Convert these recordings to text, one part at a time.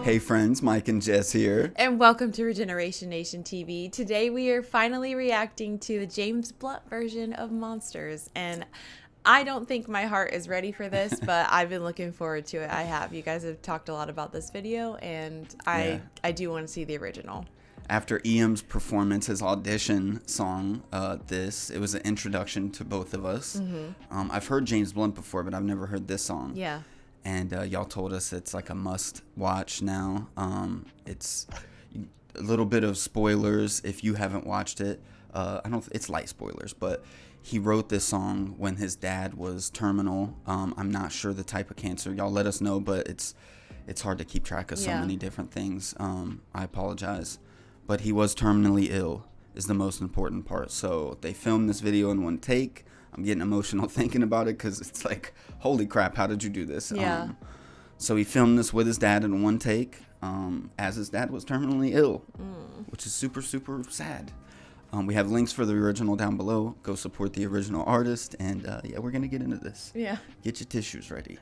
Hey friends, Mike and Jess here. And welcome to Regeneration Nation TV. Today we are finally reacting to the James Blunt version of Monsters. And I don't think my heart is ready for this, but I've been looking forward to it. I have. You guys have talked a lot about this video, and I do want to see the original. After EM's performance, his audition song, it was an introduction to both of us. Mm-hmm. I've heard James Blunt before, but I've never heard this song. Yeah. And y'all told us it's like a must watch now. It's a little bit of spoilers if you haven't watched it. It's light spoilers, but he wrote this song when his dad was terminal. I'm not sure the type of cancer. Y'all let us know, but it's hard to keep track of so many different things. I apologize. But he was terminally ill is the most important part. So they filmed this video in one take. I'm getting emotional thinking about it because it's like, holy crap, how did you do this? Yeah. So he filmed this with his dad in one take as his dad was terminally ill, which is super, super sad. We have links for the original down below. Go support the original artist. And we're going to get into this. Yeah. Get your tissues ready.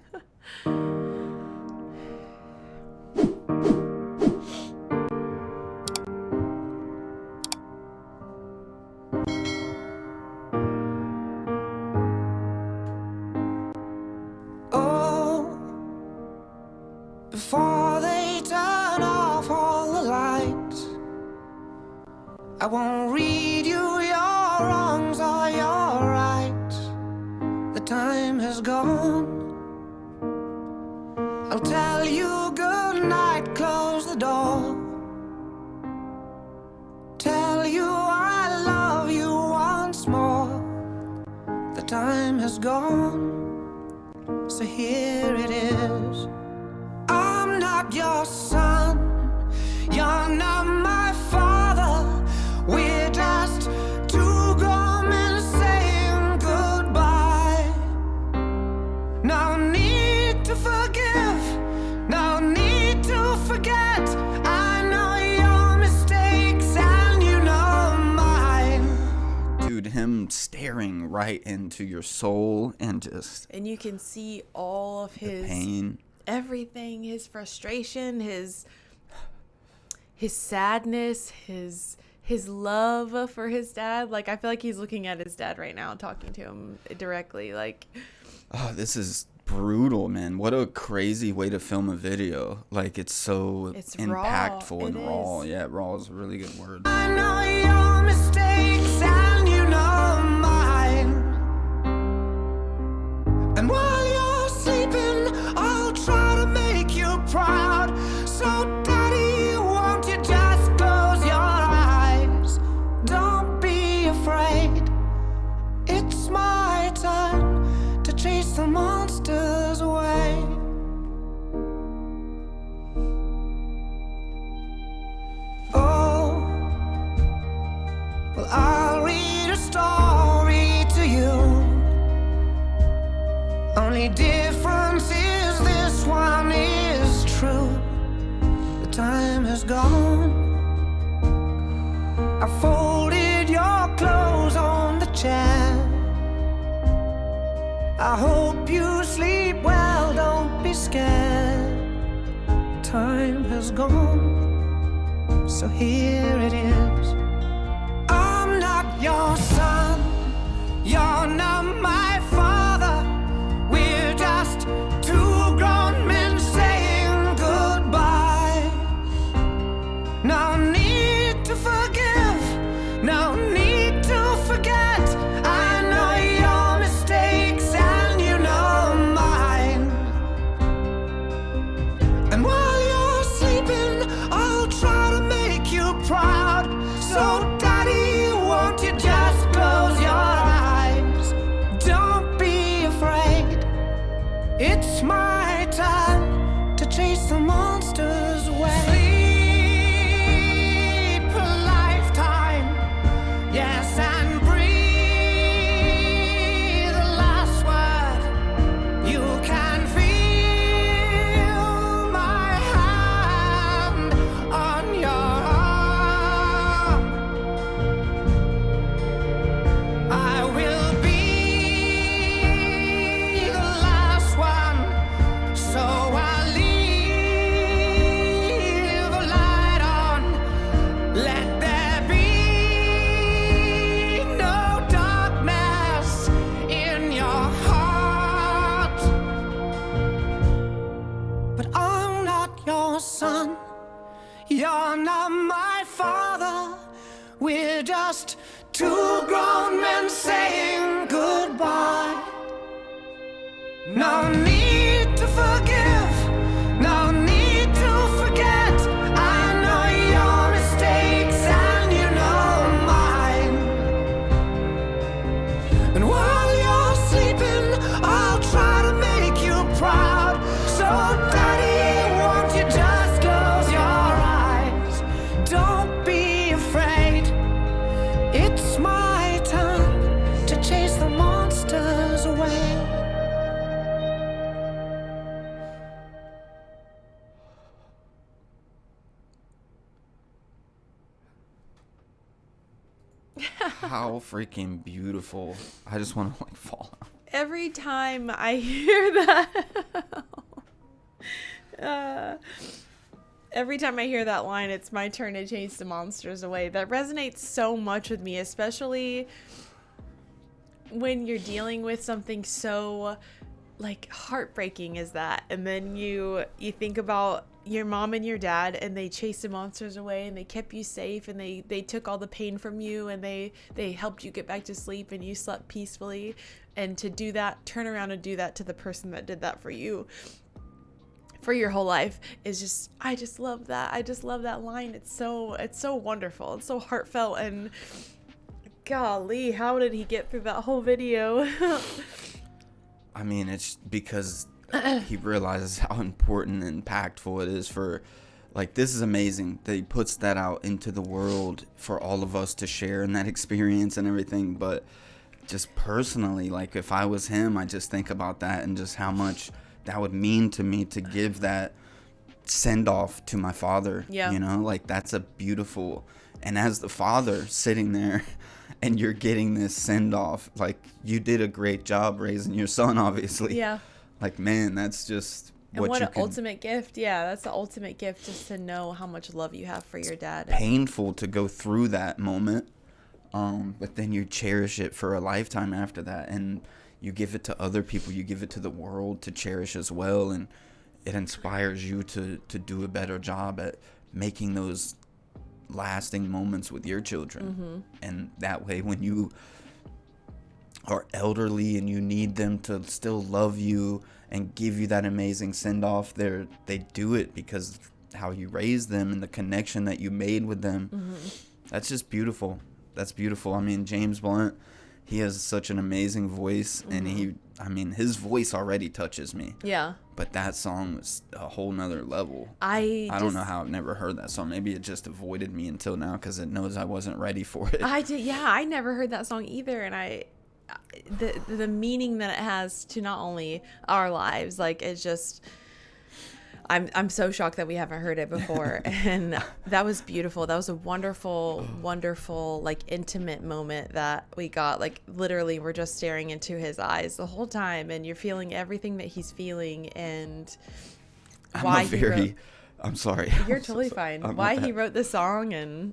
Before they turn off all the lights, I won't read you your wrongs or your rights. The time has gone. I'll tell you good night, close the door. Tell you I love you once more. The time has gone, so here it is. I'm not your son, you're not my father. We're just two grown men saying goodbye. No need to forgive, no need to forget. I know your mistakes and you know mine. Dude, him staring right into your soul and just... And you can see all of his... pain. Everything, his frustration, his sadness, his love for his dad. Like, I feel like he's looking at his dad right now, talking to him directly. Like, oh, this is brutal, man. What a crazy way to film a video. Like, it's impactful raw. And raw. Yeah, raw is a really good word. I know your mistakes and you know mine. And while you're sleeping, I'll try to make you proud. So daddy, won't you just close your eyes? Don't be afraid. It's my turn to chase the monsters away. Oh, well, I'll read a story to you. Only difference is this one is true. The time has gone. I folded your clothes on the chair. I hope you sleep well, don't be scared. Time has gone, so here it is. I'm not your son, you're not my father. We're just two grown men saying goodbye. No need to forgive, no need to forget. I know your mistakes and you know mine. And while you're sleeping, I'll try to make you proud. So daddy, won't you just close your eyes? Don't be afraid. It's my time to chase the monsters away. Sleep a lifetime, yes, and breathe the last word. You can feel my hand on your arm. I will be the last one, so I leave No need to forgive, no need to forget. I know your mistakes and you know mine. And while you're sleeping, I'll try to make you proud. So daddy, won't you just close your eyes? Don't be afraid, it's my turn to chase the monsters away. How freaking beautiful. I just want to like fall out. Every time I hear that, every time I hear that line, it's my turn to chase the monsters away. That resonates so much with me, especially when you're dealing with something so like heartbreaking as that. And then you think about your mom and your dad, and they chased the monsters away, and they kept you safe, and they took all the pain from you, and they helped you get back to sleep, and you slept peacefully. And to do that, turn around and do that to the person that did that for you for your whole life is just, I just love that. I just love that line. It's so wonderful. It's so heartfelt, and golly, how did he get through that whole video? I mean, it's because he realizes how important and impactful it is for, like, this is amazing that he puts that out into the world for all of us to share in that experience and everything. But just personally, like, if I was him, I just think about that and just how much that would mean to me to give that send off to my father. Yeah. You know, like, that's a beautiful, and as the father sitting there and you're getting this send off, like, you did a great job raising your son, obviously. Yeah. Like, man, that's just and what an ultimate gift. Yeah, that's the ultimate gift, just to know how much love you have for your dad. Painful to go through that moment, but then you cherish it for a lifetime after that, and you give it to other people, you give it to the world to cherish as well, and it inspires you to do a better job at making those lasting moments with your children. Mm-hmm. And that way, when you are elderly and you need them to still love you and give you that amazing send-off, they do it because how you raised them and the connection that you made with them. Mm-hmm. That's just beautiful. That's beautiful. I mean, James Blunt, he has such an amazing voice, Mm-hmm. and his voice already touches me. Yeah. But that song was a whole nother level. I don't know how I've never heard that song. Maybe it just avoided me until now because it knows I wasn't ready for it. I never heard that song either, and the meaning that it has to not only our lives, like, it's just, I'm so shocked that we haven't heard it before. And that was beautiful. That was a wonderful, wonderful, like, intimate moment that we got. Like, literally, we're just staring into his eyes the whole time, and you're feeling everything that he's feeling, and why I'm sorry. You're totally fine. Why he wrote the song, and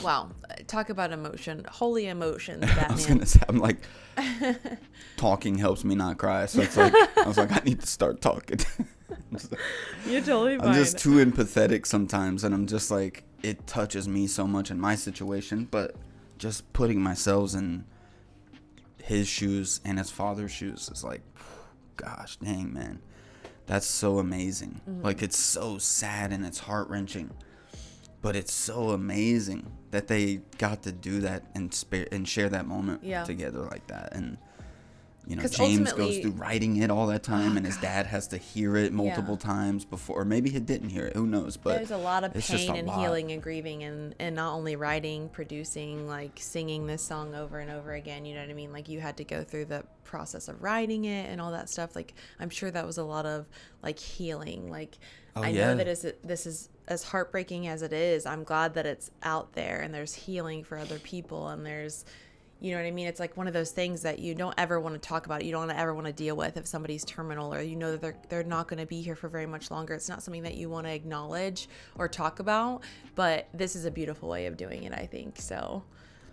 wow, talk about emotion, holy emotions, Batman. I was gonna say, I'm like, talking helps me not cry, so it's like, I was like, I need to start talking. You're totally fine. I'm just too empathetic sometimes, and I'm just like, it touches me so much in my situation, but just putting myself in his shoes and his father's shoes is like, gosh dang, man, that's so amazing. Mm-hmm. Like, it's so sad and it's heart-wrenching, but it's so amazing that they got to do that and share that moment together like that. And you know, James goes through writing it all that time, and his dad has to hear it multiple times before, or maybe he didn't hear it, who knows. But there's a lot of pain and healing and grieving, and not only writing, producing, like, singing this song over and over again, you know what I mean? Like, you had to go through the process of writing it and all that stuff. Like, I'm sure that was a lot of, like, healing. Like, I know that this is as heartbreaking as it is, I'm glad that it's out there and there's healing for other people, and there's, you know what I mean? It's like one of those things that you don't ever want to talk about. You don't ever want to deal with if somebody's terminal, or you know that they're not going to be here for very much longer. It's not something that you want to acknowledge or talk about, but this is a beautiful way of doing it, I think. So,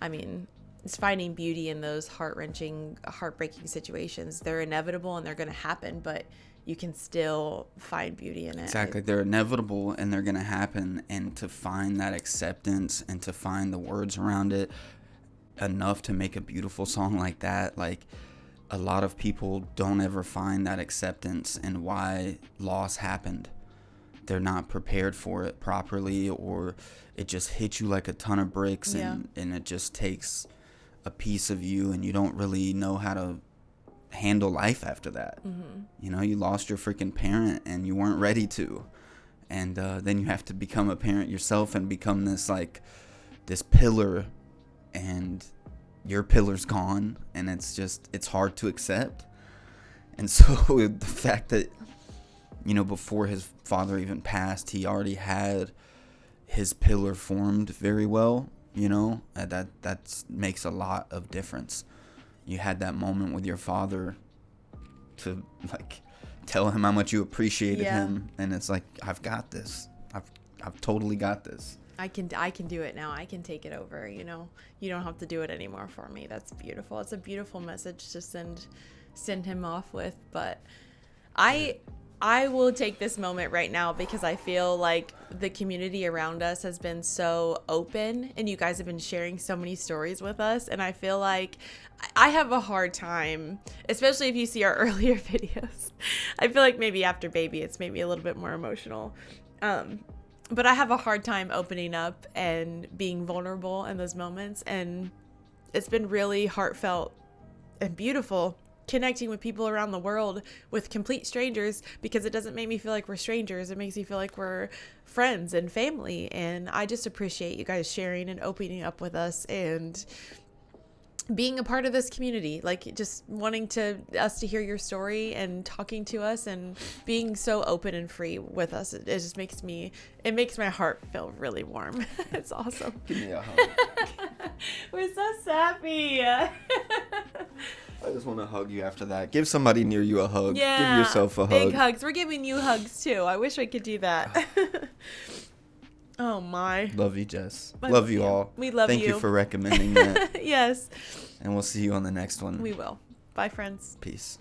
I mean, it's finding beauty in those heart-wrenching, heartbreaking situations. They're inevitable and they're going to happen, but you can still find beauty in it. Exactly. They're inevitable and they're going to happen, and to find that acceptance and to find the words around it enough to make a beautiful song like that, like, a lot of people don't ever find that acceptance in why loss happened. They're not prepared for it properly, or it just hits you like a ton of bricks, and it just takes a piece of you, and you don't really know how to handle life after that. You know, you lost your freaking parent and you weren't ready to, and then you have to become a parent yourself and become this pillar, and your pillar's gone, and it's hard to accept. And so the fact that, you know, before his father even passed, he already had his pillar formed very well, you know, that makes a lot of difference. You had that moment with your father to like tell him how much you appreciated him, and it's like, I've got this. I've totally got this. I can do it now. I can take it over, you know. You don't have to do it anymore for me. That's beautiful. It's a beautiful message to send him off with. But I will take this moment right now because I feel like the community around us has been so open, and you guys have been sharing so many stories with us, and I feel like I have a hard time, especially if you see our earlier videos. I feel like maybe after baby it's maybe a little bit more emotional. But I have a hard time opening up and being vulnerable in those moments. And it's been really heartfelt and beautiful connecting with people around the world, with complete strangers, because it doesn't make me feel like we're strangers. It makes me feel like we're friends and family. And I just appreciate you guys sharing and opening up with us and being a part of this community, like just wanting us to hear your story and talking to us and being so open and free with us. It just makes my heart feel really warm. It's awesome. Give me a hug. We're so sappy. I just want to hug you after that. Give somebody near you a hug. Yeah, give yourself a hug. Big hugs. We're giving you hugs too. I wish I could do that. Oh my. Love you, Jess. Love you all. We love you. Thank you for recommending that. Yes. And we'll see you on the next one. We will. Bye, friends. Peace.